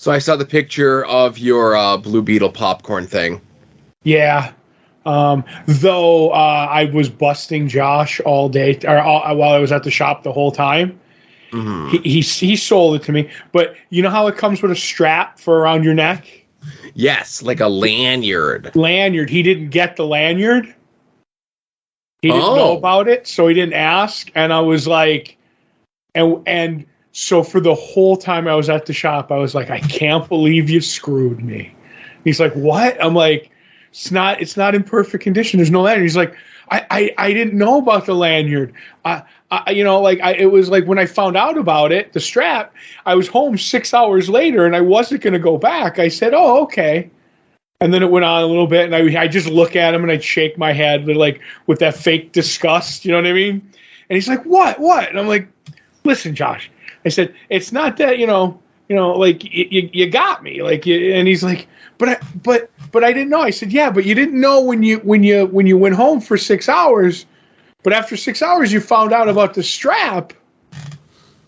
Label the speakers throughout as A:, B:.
A: So I saw the picture of your Blue Beetle popcorn thing.
B: Yeah. Though I was busting Josh all day, while I was at the shop the whole time.
A: Mm-hmm.
B: He sold it to me. But you know how it comes with a strap for around your neck?
A: Yes, like a lanyard.
B: Lanyard. He didn't get the lanyard. He didn't know about it, so he didn't ask. And I was like, and so for the whole time I was at the shop, I was like, I can't believe you screwed me. He's like, what? I'm like, it's not in perfect condition. There's no lanyard. He's like, I didn't know about the lanyard. It was like when I found out about it, the strap, I was home 6 hours later and I wasn't going to go back. I said, oh, okay. And then it went on a little bit and I just look at him and I'd shake my head like with that fake disgust. You know what I mean? And he's like, what? And I'm like, listen, Josh, I said, it's not that, like you got me, like, and he's like, but I didn't know. I said, yeah, but you didn't know when you went home for 6 hours, but after 6 hours you found out about the strap,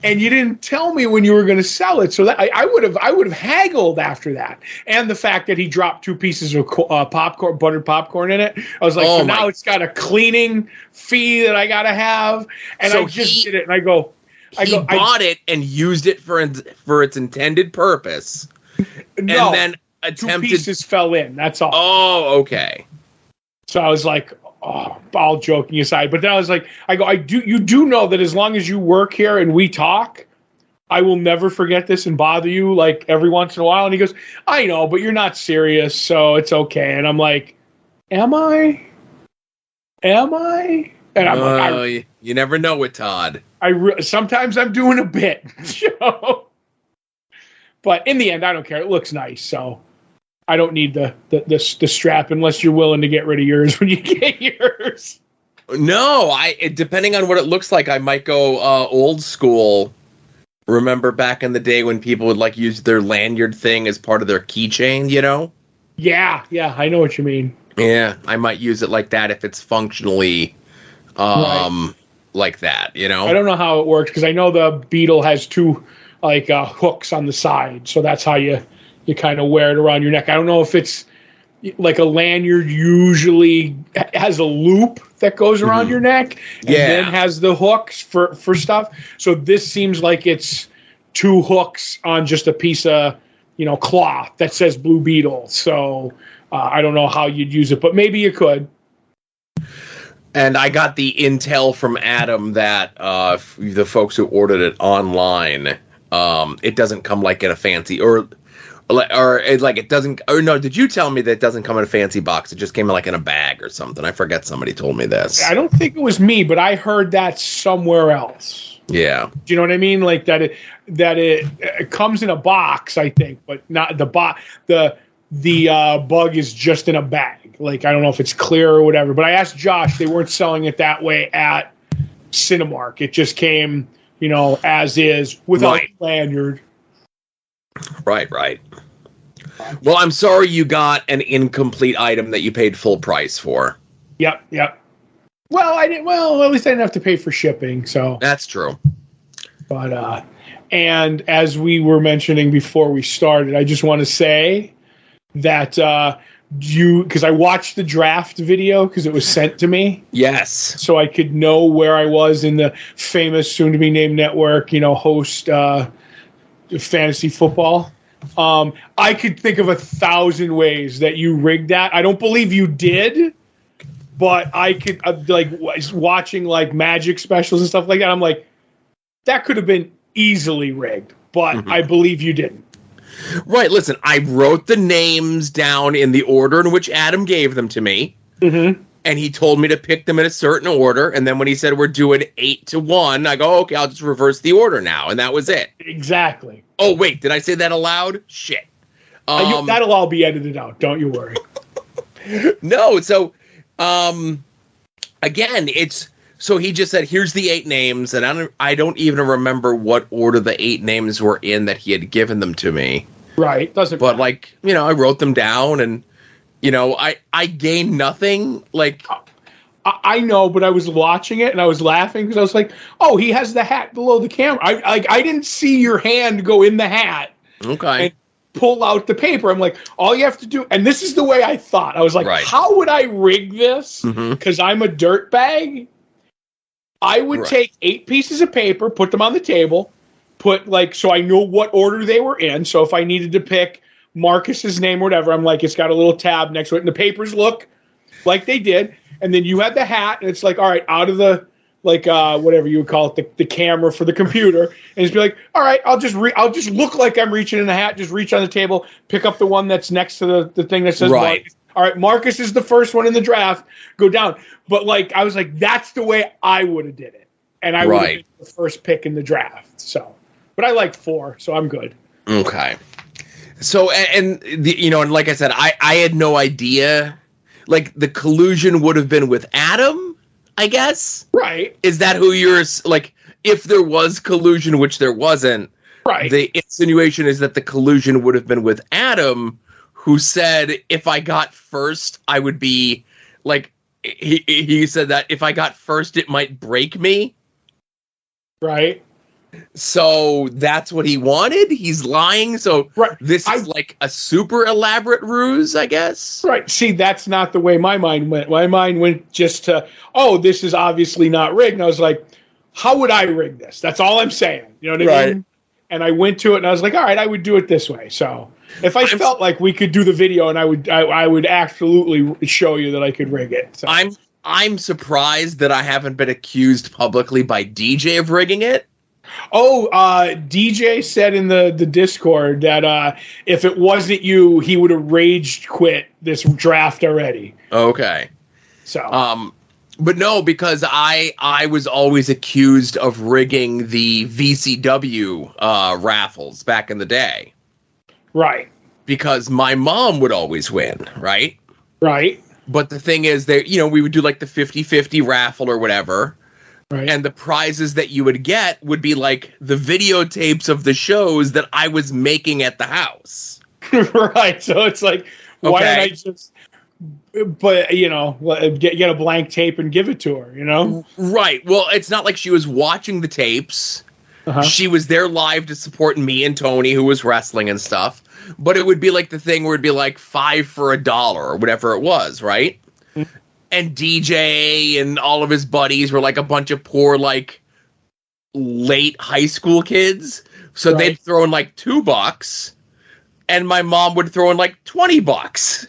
B: and you didn't tell me when you were going to sell it. So that I would have haggled after that, and the fact that he dropped 2 pieces of popcorn, buttered popcorn in it, I was like, so now it's got a cleaning fee that I got to have, and so I just did it, and I go.
A: He bought it and used it for its intended purpose.
B: No,
A: and then attempted...
B: 2 pieces fell in. That's all.
A: Oh, okay.
B: So I was like, all joking aside, but then I was like, you do know that as long as you work here and we talk, I will never forget this and bother you like every once in a while. And he goes, I know, but you're not serious, so it's okay. And I'm like, am I? And I'm like,
A: you never know with Todd.
B: Sometimes I'm doing a bit, but in the end, I don't care. It looks nice, so I don't need the strap unless you're willing to get rid of yours when you get yours.
A: No, depending on what it looks like, I might go old school. Remember back in the day when people would like use their lanyard thing as part of their keychain, you know?
B: Yeah, I know what you mean.
A: Yeah, I might use it like that if it's functionally
B: right.
A: Like that, you know?
B: I don't know how it works because I know the Beetle has 2 like hooks on the side, so that's how you kind of wear it around your neck. I don't know if it's like a lanyard usually has a loop that goes around your neck and then has the hooks for stuff. So this seems like it's 2 hooks on just a piece of cloth that says Blue Beetle. So I don't know how you'd use it, but maybe you could.
A: And I got the intel from Adam that the folks who ordered it online, it doesn't come like in a fancy or it doesn't. Or no, did you tell me that it doesn't come in a fancy box? It just came like in a bag or something. I forget. Somebody told me this.
B: I don't think it was me, but I heard that somewhere else.
A: Yeah.
B: Do you know what I mean? Like that it comes in a box, I think, but not the box. The bug is just in a bag. Like, I don't know if it's clear or whatever, but I asked Josh, they weren't selling it that way at Cinemark. It just came, as is without lanyard.
A: Right. Well, I'm sorry you got an incomplete item that you paid full price for.
B: Yep. Well, I didn't. Well, at least I didn't have to pay for shipping. So
A: that's true.
B: But and as we were mentioning before we started, I just want to say that because I watched the draft video because it was sent to me.
A: Yes.
B: So I could know where I was in the famous soon-to-be-named network, host fantasy football. I could think of 1,000 ways that you rigged that. I don't believe you did, but I could watching like Magic specials and stuff like that. I'm like, that could have been easily rigged, but I believe you didn't.
A: Right. Listen, I wrote the names down in the order in which Adam gave them to me. Mm-hmm. And he told me to pick them in a certain order. And then when he said we're doing 8-1, I go, okay, I'll just reverse the order now. And that was it.
B: Exactly.
A: Oh, wait, did I say that aloud? Shit.
B: That'll all be edited out. Don't you worry.
A: No. So, again, so he just said, here's the 8 names. And I don't even remember what order the 8 names were in that he had given them to me.
B: Right. Doesn't matter.
A: But I wrote them down and, I gained nothing. Like,
B: I know, but I was watching it and I was laughing because I was like, "Oh, he has the hat below the camera." I didn't see your hand go in the hat.
A: Okay.
B: pull out the paper. I'm like, all you have to do, and this is the way I thought. I was like, how would I rig this? Because I'm a dirtbag. I would take 8 pieces of paper, put them on the table, so I know what order they were in. So if I needed to pick Marcus's name or whatever, I'm like, it's got a little tab next to it, and the papers look like they did. And then you had the hat, and it's like, all right, out of the whatever you would call it, the camera for the computer, and just be like, all right, I'll just look like I'm reaching in the hat, just reach on the table, pick up the one that's next to the thing that says Marcus. All right, Marcus is the first one in the draft, go down. But I was like, that's the way I would have did it, and I would have been the first pick in the draft. So, but I like 4, so I'm good.
A: Okay. So and like I said, I had no idea. Like the collusion would have been with Adam, I guess.
B: Right.
A: Is that who you're like? If there was collusion, which there wasn't,
B: right?
A: The insinuation is that the collusion would have been with Adam, who said if I got first, I would be like. He said that if I got first, it might break me.
B: Right.
A: So that's what he wanted. He's lying. So this is like a super elaborate ruse, I guess.
B: Right. See, that's not the way my mind went. My mind went just to, this is obviously not rigged. And I was like, how would I rig this? That's all I'm saying. You know what I mean? And I went to it and I was like, all right, I would do it this way. So if I felt like we could do the video and I would absolutely show you that I could rig it. So.
A: I'm surprised that I haven't been accused publicly by DJ of rigging it.
B: DJ said in the Discord that if it wasn't you, he would have rage quit this draft already.
A: Okay.
B: So
A: but no, because I was always accused of rigging the VCW raffles back in the day.
B: Right.
A: Because my mom would always win, right?
B: Right.
A: But the thing is that, we would do like the 50-50 raffle or whatever.
B: Right.
A: And the prizes that you would get would be like the videotapes of the shows that I was making at the house.
B: Right. So it's like, why don't I just, get a blank tape and give it to her,
A: Right. Well, it's not like she was watching the tapes. She was there live to support me and Tony, who was wrestling and stuff. But it would be like the thing where it'd be like $5 for $1 or whatever it was, right? And DJ and all of his buddies were like a bunch of poor, like, late high school kids. So they'd throw in like $2, and my mom would throw in like $20.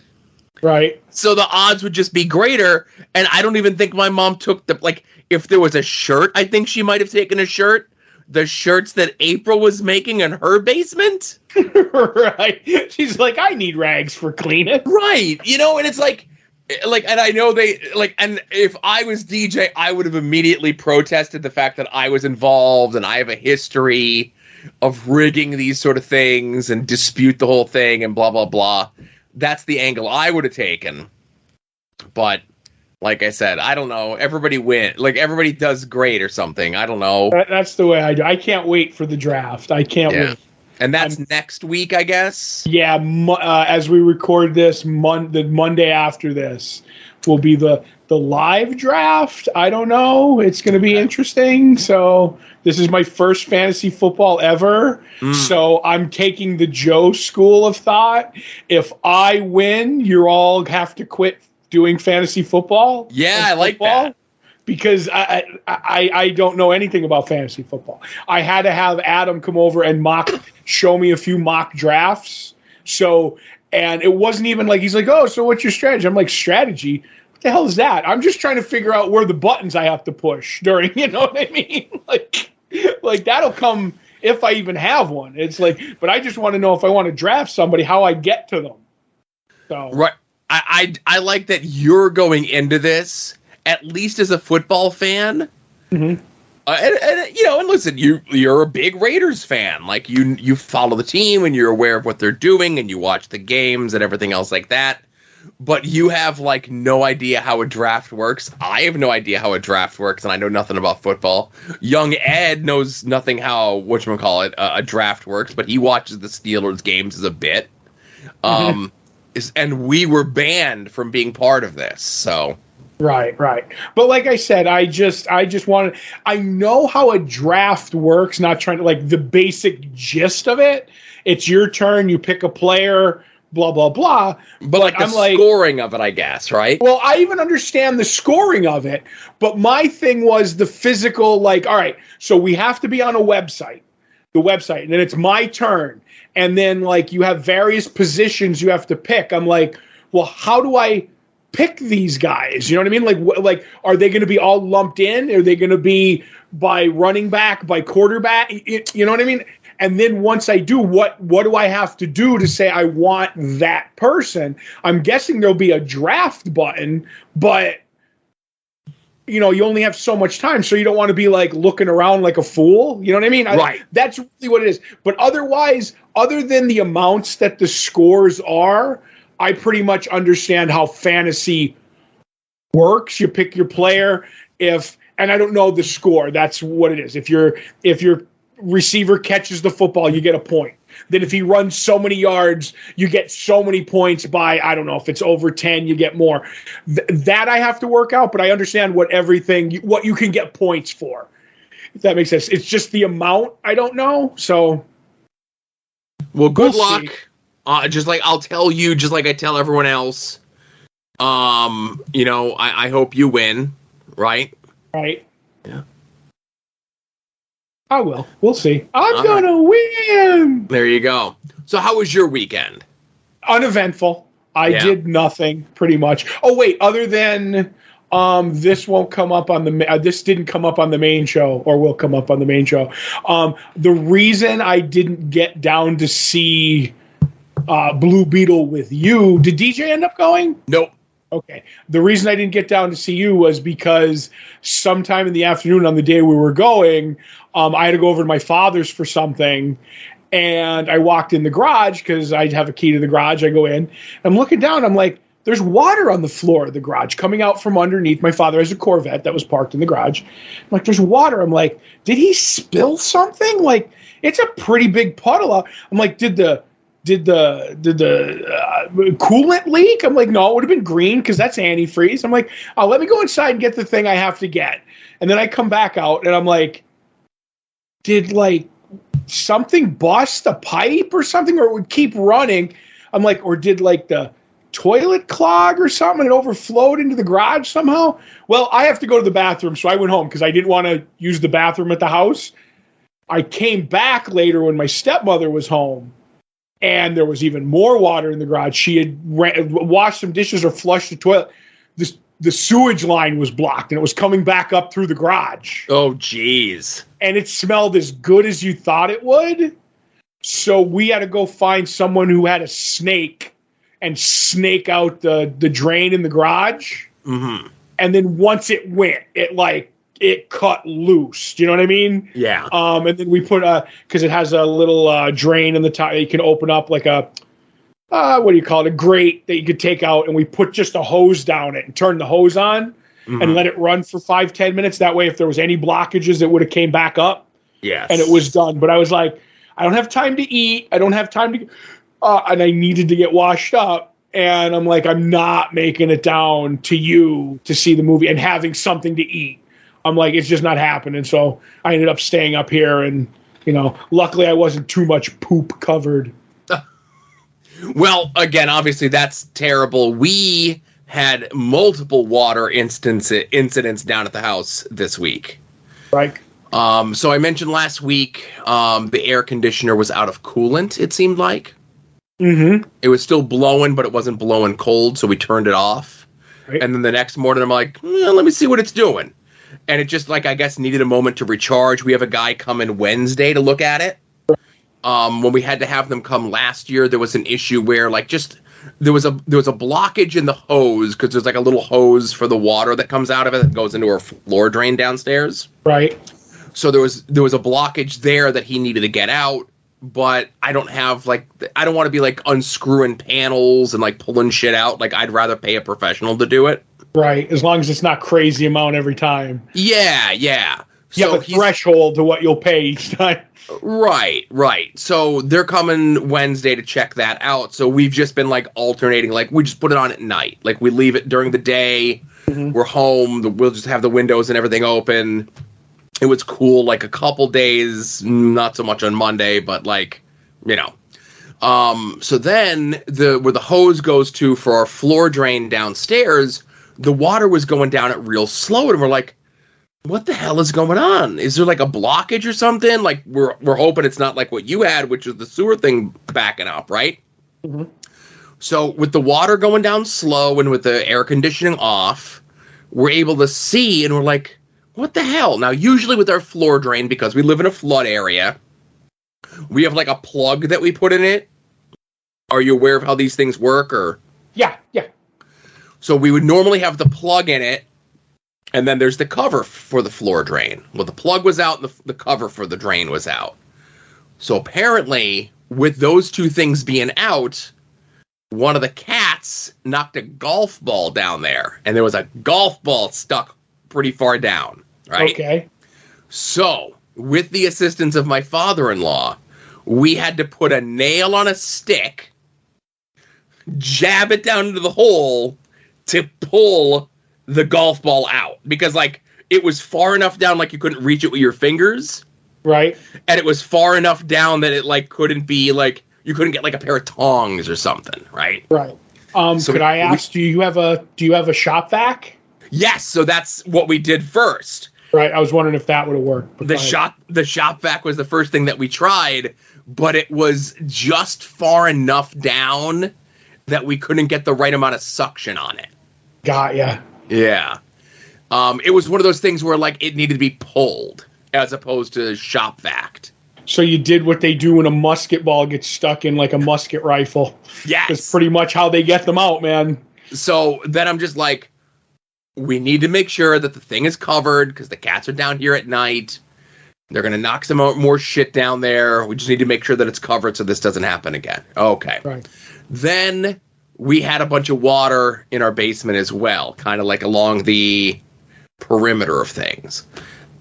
B: Right.
A: So the odds would just be greater. And I don't even think my mom took if there was a shirt, I think she might have taken a shirt. The shirts that April was making in her basement.
B: Right. She's like, I need rags for cleaning.
A: Right. And it's like, and I know and if I was DJ, I would have immediately protested the fact that I was involved and I have a history of rigging these sort of things and dispute the whole thing and blah, blah, blah. That's the angle I would have taken. But like I said, I don't know. Everybody everybody does great or something. I don't know.
B: That's the way I do. I can't wait for the draft. I can't wait.
A: And that's next week, I guess?
B: Yeah, as we record this, the Monday after this will be the live draft. I don't know. It's going to be interesting. So this is my first fantasy football ever. So I'm taking the Joe school of thought. If I win, you all have to quit doing fantasy football.
A: Yeah, I like that.
B: Because I don't know anything about fantasy football. I had to have Adam come over and show me a few mock drafts. So, and it wasn't even like, he's like, oh, so what's your strategy? I'm like, strategy? What the hell is that? I'm just trying to figure out where the buttons I have to push during, you know what I mean? Like that'll come if I even have one. It's like, but I just want to know if I want to draft somebody, how I get to them. So
A: right. I like that you're going into this, at least as a football fan.
B: Mm-hmm.
A: And listen, you're a big Raiders fan. Like you follow the team and you're aware of what they're doing and you watch the games and everything else like that. But you have like no idea how a draft works. I have no idea how a draft works, and I know nothing about football. Young Ed knows nothing how a draft works, but he watches the Steelers games as a bit. And we were banned from being part of this, so.
B: Right. But like I said, I just wanted. I know how a draft works. Not trying to like the basic gist of it. It's your turn. You pick a player. Blah blah blah.
A: But like the scoring of it, I guess, right?
B: Well, I even understand the scoring of it. But my thing was the physical. Like, all right, so we have to be on a website. The website, and then it's my turn, and then like you have various positions you have to pick. I'm like, well, how do I pick these guys? You know what I mean? Like are they going to be all lumped in? Are they going to be by running back, by quarterback? You know what I mean? And then once I do, what do I have to do to say I want that person? I'm guessing there'll be a draft button, but you know, you only have so much time, so you don't want to be like looking around like a fool. You know what I mean?
A: Right.
B: That's really what it is. But otherwise, other than the amounts that the scores are, I pretty much understand how fantasy works. You pick your player and I don't know the score. That's what it is. If your receiver catches the football, you get a point. Then if he runs so many yards, you get so many points by, I don't know, if it's over 10, you get more. That I have to work out, but I understand what you can get points for. If that makes sense. It's just the amount I don't know. So,
A: well, good luck. Just like I'll tell you, just like I tell everyone else, you know, I hope you win, right?
B: Right.
A: Yeah.
B: I will. We'll see. I'm going to win.
A: There you go. So how was your weekend?
B: Uneventful. I did nothing, pretty much. Oh, wait. Other than this won't come up on this didn't come up on the main show, or will come up on the main show. The reason I didn't get down to see Blue Beetle with you, did DJ end up going?
A: Nope.
B: Okay. The reason I didn't get down to see you was because sometime in the afternoon on the day we were going, I had to go over to my father's for something, and I walked in the garage because I have a key to the garage. I go in. I'm looking down. I'm like, there's water on the floor of the garage coming out from underneath. My father has a Corvette that was parked in the garage. I'm like, there's water. I'm like, did he spill something? Like, it's a pretty big puddle. I'm like, did the coolant leak? I'm like, no, it would have been green because that's antifreeze. I'm like, let me go inside and get the thing I have to get. And then I come back out and I'm like, did like something bust a pipe or something, or it would keep running? I'm like, or did like the toilet clog or something and it overflowed into the garage somehow? Well, I have to go to the bathroom, so I went home because I didn't want to use the bathroom at the house. I came back later when my stepmother was home, and there was even more water in the garage. She had washed some dishes or flushed the toilet. The sewage line was blocked, and it was coming back up through the garage.
A: Oh, jeez.
B: And it smelled as good as you thought it would. So we had to go find someone who had a snake and snake out the drain in the garage.
A: Mm-hmm.
B: And then once it went, it cut loose. Do you know what I mean?
A: Yeah.
B: And then we put because it has a little drain in the top that you can open up, like a what do you call it? A grate that you could take out, and we put just a hose down it and turn the hose on and let it run for 5-10 minutes. That way, if there was any blockages, it would have came back up.
A: Yes.
B: And it was done. But I was like, I don't have time to eat. I don't have time to, and I needed to get washed up. And I'm like, I'm not making it down to you to see the movie and having something to eat. I'm like, it's just not happening. So I ended up staying up here, and, you know, luckily I wasn't too much poop covered.
A: Well, again, obviously that's terrible. We had multiple water incidents down at the house this week.
B: Right.
A: So I mentioned last week the air conditioner was out of coolant, it seemed like.
B: Mm-hmm.
A: It was still blowing, but it wasn't blowing cold, so we turned it off. Right. And then the next morning I'm like, let me see what it's doing. And it just, like, I guess needed a moment to recharge. We have a guy coming Wednesday to look at it. When we had to have them come last year, there was an issue where, like, just there was a blockage in the hose because there's like a little hose for the water that comes out of it that goes into our floor drain downstairs.
B: Right.
A: So there was a blockage there that he needed to get out, but I don't want to be like unscrewing panels and like pulling shit out. Like, I'd rather pay a professional to do it.
B: Right. As long as it's not crazy amount every time.
A: Yeah.
B: You have a threshold to what you'll pay each time.
A: Right. So they're coming Wednesday to check that out. So we've just been like alternating. Like we just put it on at night. Like we leave it during the day. Mm-hmm. We're home. We'll just have the windows and everything open. It was cool. Like a couple days, not so much on Monday, but like, you know. So then where the hose goes to for our floor drain downstairs, the water was going down it real slow, and we're like, what the hell is going on? Is there like a blockage or something? Like we're hoping it's not like what you had, which is the sewer thing backing up, right? Mm-hmm. So with the water going down slow and with the air conditioning off, we're able to see, and we're like, what the hell? Now, usually with our floor drain, because we live in a flood area, we have like a plug that we put in it. Are you aware of how these things work? Or
B: Yeah.
A: So we would normally have the plug in it, and then there's the cover for the floor drain. Well, the plug was out, and the cover for the drain was out. So apparently, with those two things being out, one of the cats knocked a golf ball down there, and there was a golf ball stuck pretty far down, right?
B: Okay.
A: So, with the assistance of my father-in-law, we had to put a nail on a stick, jab it down into the hole to pull the golf ball out, because like it was far enough down like you couldn't reach it with your fingers,
B: right? And
A: it was far enough down that it like couldn't be like you couldn't get like a pair of tongs or something, right?
B: So could I ask, do you have a shop vac?
A: Yes, so that's what we did first.
B: Right, I was wondering if that would have worked.
A: The shop vac was the first thing that we tried, but it was just far enough down that we couldn't get the right amount of suction on it.
B: Got ya.
A: Yeah. It was one of those things where, like, it needed to be pulled as opposed to shop vac.
B: So you did what they do when a musket ball gets stuck in, like, a musket rifle.
A: Yes.
B: That's pretty much how they get them out, man.
A: So then I'm just like, we need to make sure that the thing is covered because the cats are down here at night. They're going to knock some more shit down there. We just need to make sure that it's covered so this doesn't happen again. Okay.
B: Right.
A: Then we had a bunch of water in our basement as well, kind of like along the perimeter of things.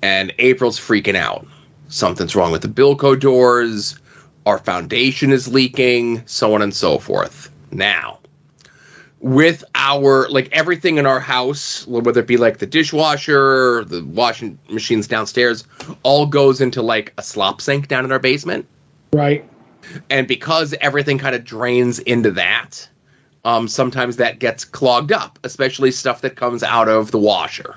A: And April's freaking out. Something's wrong with the Bilco doors. Our foundation is leaking, so on and so forth. Now, with our, like, everything in our house, whether it be like the dishwasher, the washing machines downstairs, all goes into like a slop sink down in our basement.
B: Right.
A: And because everything kind of drains into that, sometimes that gets clogged up, especially stuff that comes out of the washer.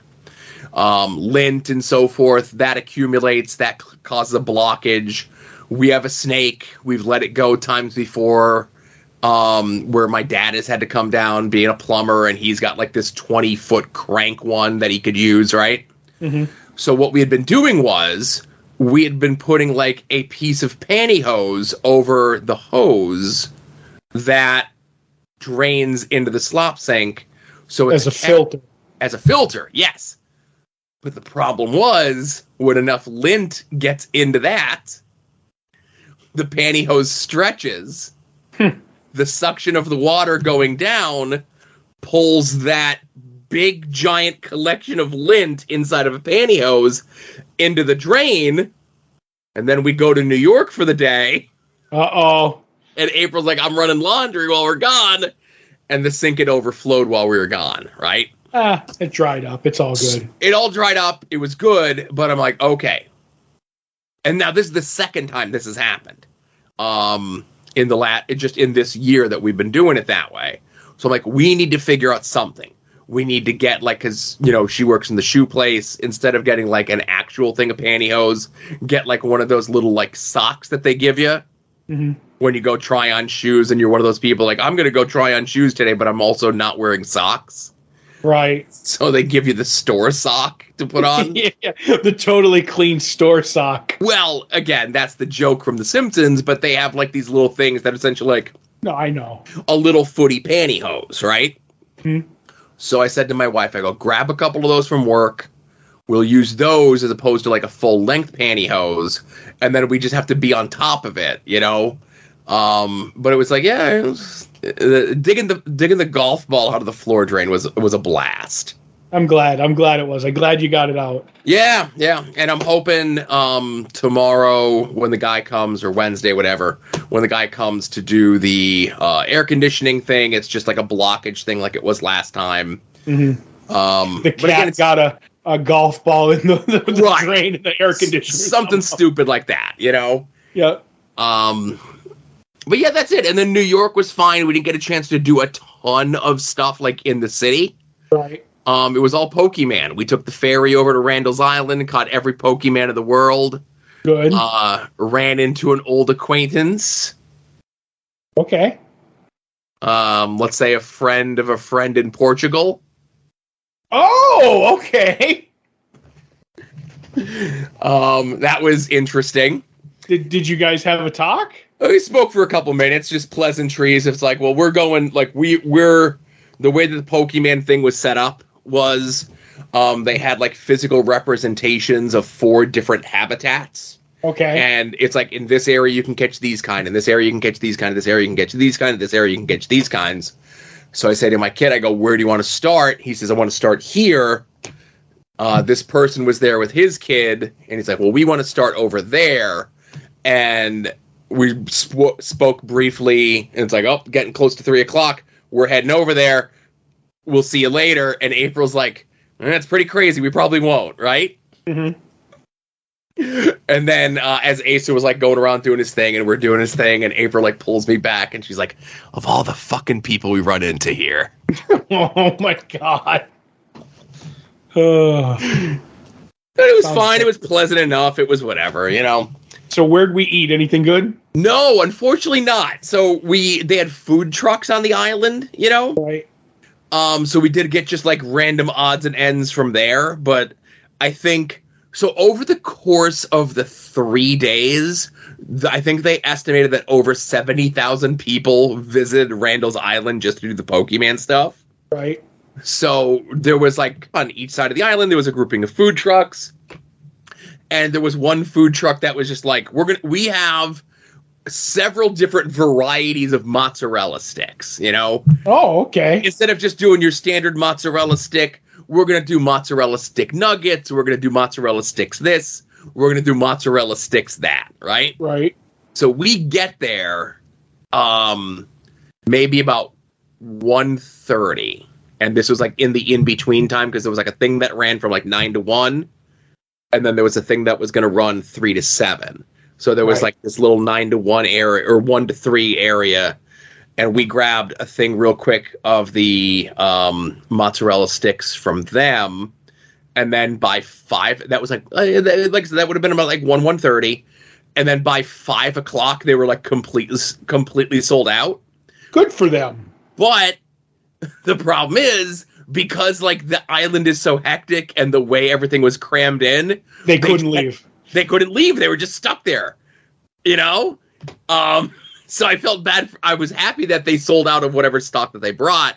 A: Lint and so forth, that accumulates, that causes a blockage. We have a snake. We've let it go times before, where my dad has had to come down being a plumber, and he's got like this 20-foot crank one that he could use, right? Mm-hmm. So what we had been doing was we had been putting like a piece of pantyhose over the hose that drains into the slop sink. So it's
B: as a filter.
A: As a filter, yes. But the problem was, when enough lint gets into that, the pantyhose stretches. The suction of the water going down pulls that big, giant collection of lint inside of a pantyhose into the drain. And then we go to New York for the day.
B: Uh-oh.
A: And April's like, I'm running laundry while we're gone. And the sink had overflowed while we were gone, right?
B: It dried up. It's all good.
A: It all dried up. It was good. But I'm like, okay. And now this is the second time this has happened. Just in this year that we've been doing it that way. So I'm like, we need to figure out something. We need to get, like, because, you know, she works in the shoe place. Instead of getting, like, an actual thing of pantyhose, get, like, one of those little, like, socks that they give you. Mm-hmm. When you go try on shoes and you're one of those people, like, I'm going to go try on shoes today, but I'm also not wearing socks.
B: Right.
A: So they give you the store sock to put on.
B: Yeah, the totally clean store sock.
A: Well, again, that's the joke from The Simpsons, but they have, like, these little things that essentially, like...
B: No, I know.
A: A little footy pantyhose, right?
B: Hmm.
A: So I said to my wife, I go, grab a couple of those from work. We'll use those as opposed to, like, a full-length pantyhose, and then we just have to be on top of it, you know? But it was like, yeah, digging the golf ball out of the floor drain was a blast.
B: I'm glad it was. I'm glad you got it out.
A: Yeah. And I'm hoping tomorrow when the guy comes, or Wednesday, whatever, when the guy comes to do the air conditioning thing, it's just like a blockage thing like it was last time.
B: Mm-hmm. The cat got a golf ball in the
A: right.
B: drain in the air conditioner.
A: Something stupid like that, you know?
B: Yeah.
A: But yeah, that's it. And then New York was fine. We didn't get a chance to do a ton of stuff like in the city.
B: Right.
A: It was all Pokemon. We took the ferry over to Randall's Island, caught every Pokemon in the world.
B: Good.
A: Ran into an old acquaintance.
B: Okay.
A: Let's say a friend of a friend in Portugal.
B: Oh, okay.
A: That was interesting.
B: Did you guys have a talk?
A: We spoke for a couple minutes, just pleasantries. It's like, well, we're going, like, we're the way that the Pokemon thing was set up was they had like physical representations of 4 different habitats.
B: Okay.
A: And it's like, in this area you can catch these kind, in this area you can catch these kind, in this area you can catch these kind, in this area you can catch these kinds. So I say to my kid, I go, where do you want to start? He says, I want to start here. This person was there with his kid, and he's like, well, we want to start over there. And we spoke briefly, and it's like, oh, getting close to 3 o'clock. We're heading over there. We'll see you later. And April's like, that's pretty crazy. We probably won't, right?
B: Mm-hmm.
A: And then as Asa was like going around doing his thing, and we're doing his thing, and April like pulls me back, and she's like, of all the fucking people we run into here.
B: Oh my God.
A: But it was fine. It was pleasant enough. It was whatever, you know.
B: So where'd we eat? Anything good?
A: No, unfortunately not. So they had food trucks on the island, you know?
B: Right.
A: So we did get just like random odds and ends from there, but I think so over the course of the 3 days, I think they estimated that over 70,000 people visited Randall's Island just to do the Pokemon stuff.
B: Right.
A: So there was like on each side of the island, there was a grouping of food trucks. And there was one food truck that was just like, we have several different varieties of mozzarella sticks, you know?
B: Oh, okay.
A: Instead of just doing your standard mozzarella stick, we're going to do mozzarella stick nuggets. We're going to do mozzarella sticks this. We're going to do mozzarella sticks that, right?
B: Right.
A: So we get there maybe about 1:30. And this was like in the in-between time because there was like a thing that ran from like 9 to 1. And then there was a thing that was going to run 3 to 7. So there was like this little 9 to 1 area or 1 to 3 area. And we grabbed a thing real quick of the mozzarella sticks from them. And then by 5, that was like that would have been about like 1:30. And then by 5 o'clock, they were like completely sold out.
B: Good for them.
A: But the problem is, because like the island is so hectic and the way everything was crammed in,
B: they couldn't leave.
A: They couldn't leave. They were just stuck there, you know? So I felt bad. I was happy that they sold out of whatever stock that they brought,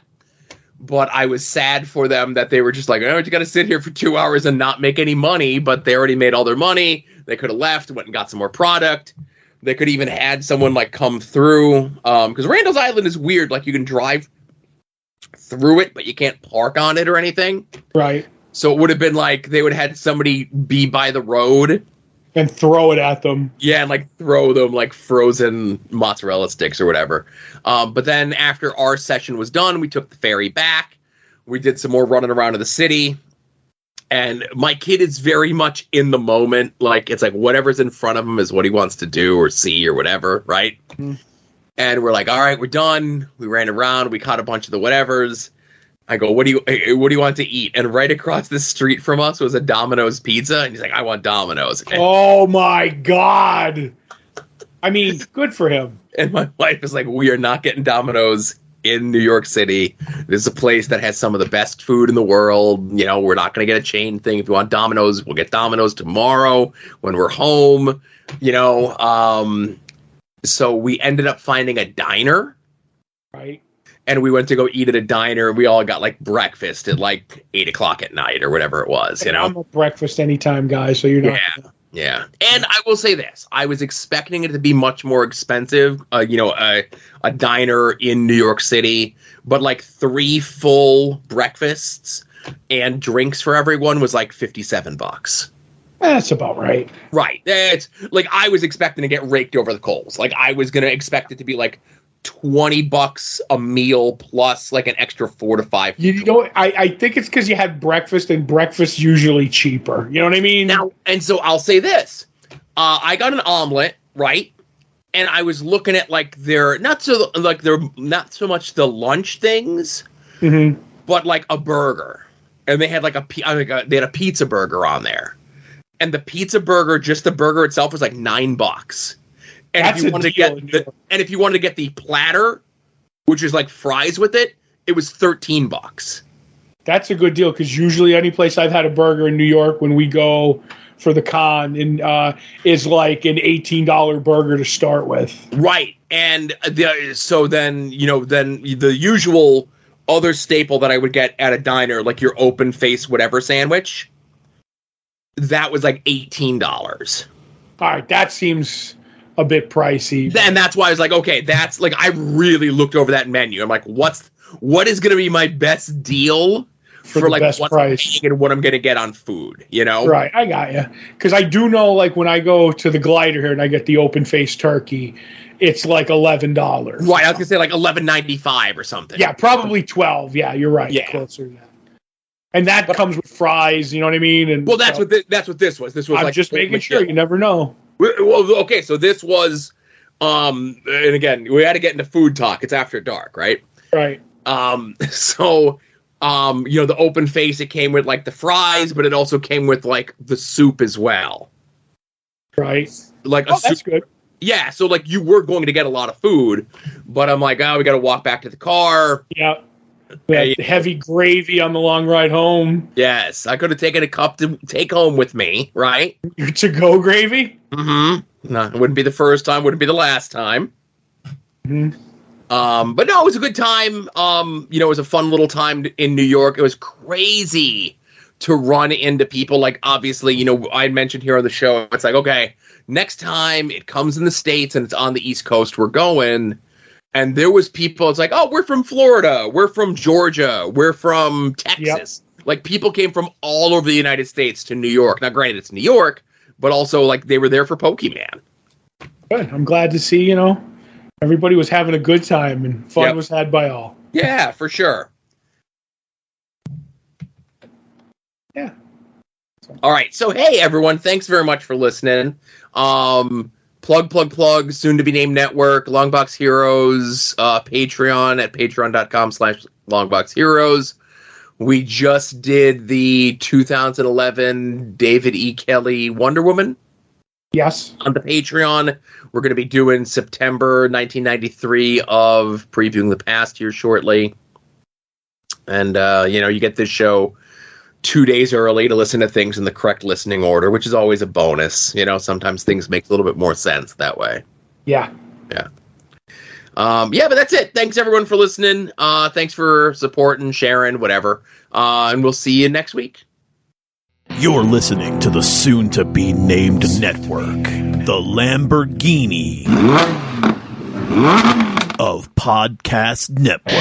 A: but I was sad for them that they were just like, oh, you got to sit here for 2 hours and not make any money, but they already made all their money. They could have left, went and got some more product. They could even had someone like come through, because Randall's Island is weird. Like you can drive through it, but you can't park on it or anything.
B: Right.
A: So it would have been like they would have had somebody be by the road
B: and throw it at them.
A: Yeah, and like throw them like frozen mozzarella sticks or whatever. But then after our session was done, we took the ferry back. We did some more running around in the city. And my kid is very much in the moment. Like, it's like whatever's in front of him is what he wants to do or see or whatever, right? Mm. And we're like, all right, we're done. We ran around. We caught a bunch of the whatevers. I go, what do you want to eat? And right across the street from us was a Domino's pizza. And he's like, I want Domino's.
B: Oh, my God. I mean, good for him.
A: And my wife is like, we are not getting Domino's in New York City. This is a place that has some of the best food in the world. You know, we're not going to get a chain thing. If you want Domino's, we'll get Domino's tomorrow when we're home. You know, so we ended up finding a diner.
B: Right.
A: And we went to go eat at a diner. We all got like breakfast at like 8 o'clock at night or whatever it was, you know?
B: I'm at breakfast anytime, guys, so you're not.
A: Yeah. And I will say this. I was expecting it to be much more expensive, you know, a diner in New York City, but like 3 full breakfasts and drinks for everyone was like $57.
B: That's about right.
A: Right. It's like I was expecting to get raked over the coals. Like I was going to expect it to be like $20 a meal plus like an extra 4 to 5.
B: You know, I think it's because you had breakfast, and breakfast's usually cheaper. You know what I mean?
A: Now, and so I'll say this. I got an omelet, right? And I was looking at like their not so much the lunch things, but like a burger. And they had like they had a pizza burger on there. And the pizza burger, just the burger itself, was like $9. And
B: That's
A: if you wanted if you wanted to get the platter, which is like fries with it, it was $13.
B: That's a good deal, because usually any place I've had a burger in New York when we go for the con is like an $18 burger to start with.
A: Right. And so then the usual other staple that I would get at a diner, like your open face whatever sandwich, that was like $18.
B: All right, that seems a bit pricey.
A: And that's why I was like, okay, that's like, I really looked over that menu. I'm like, what is going to be my best deal for like
B: best
A: what
B: price
A: and what I'm going to get on food, you know?
B: Right, I got you. Because I do know, like, when I go to the Glider here and I get the open face turkey, it's like $11.
A: Right, I was going to say like $11.95 or something.
B: Yeah, probably 12. Yeah, you're right.
A: Yeah.
B: Closer to that. And that comes with fries, you know what I mean? And
A: well, that's what this was. This was
B: I'm
A: like
B: just making sure. You never know.
A: Well, okay, so this was, and again, we had to get into food talk. It's after dark, right?
B: Right.
A: So, the open face, it came with like the fries, but it also came with like the soup as well.
B: Right.
A: Like
B: that's good.
A: Yeah, so like you were going to get a lot of food, but I'm like, we got to walk back to the car.
B: Yeah. Heavy gravy on the long ride home.
A: Yes, I could have taken a cup to take home with me, right?
B: Your to-go gravy?
A: Mm-hmm. No, it wouldn't be the first time, wouldn't be the last time.
B: Mm-hmm.
A: But no, it was a good time. It was a fun little time in New York. It was crazy to run into people. Like, obviously, I mentioned here on the show, it's like, okay, next time it comes in the States and it's on the East Coast, we're going. And there was people, it's like, oh, we're from Florida, we're from Georgia, we're from Texas. Yep. Like, people came from all over the United States to New York. Now, granted, it's New York, but also, like, they were there for Pokemon.
B: Good. I'm glad to see, everybody was having a good time and fun was had by all.
A: Yeah, for sure.
B: Yeah.
A: All right. So, hey, everyone, thanks very much for listening. Plug, soon to be named network, Longbox Heroes, Patreon at patreon.com/LongboxHeroes. We just did the 2011 David E. Kelly Wonder Woman.
B: Yes.
A: On the Patreon. We're going to be doing September 1993 of Previewing the Past here shortly. And, you get this show 2 days early to listen to things in the correct listening order, which is always a bonus. Sometimes things make a little bit more sense that way.
B: Yeah.
A: Yeah. But that's it. Thanks, everyone, for listening. Thanks for supporting, sharing, whatever. And we'll see you next week.
C: You're listening to the soon-to-be-named network, the Lamborghini of podcast networks.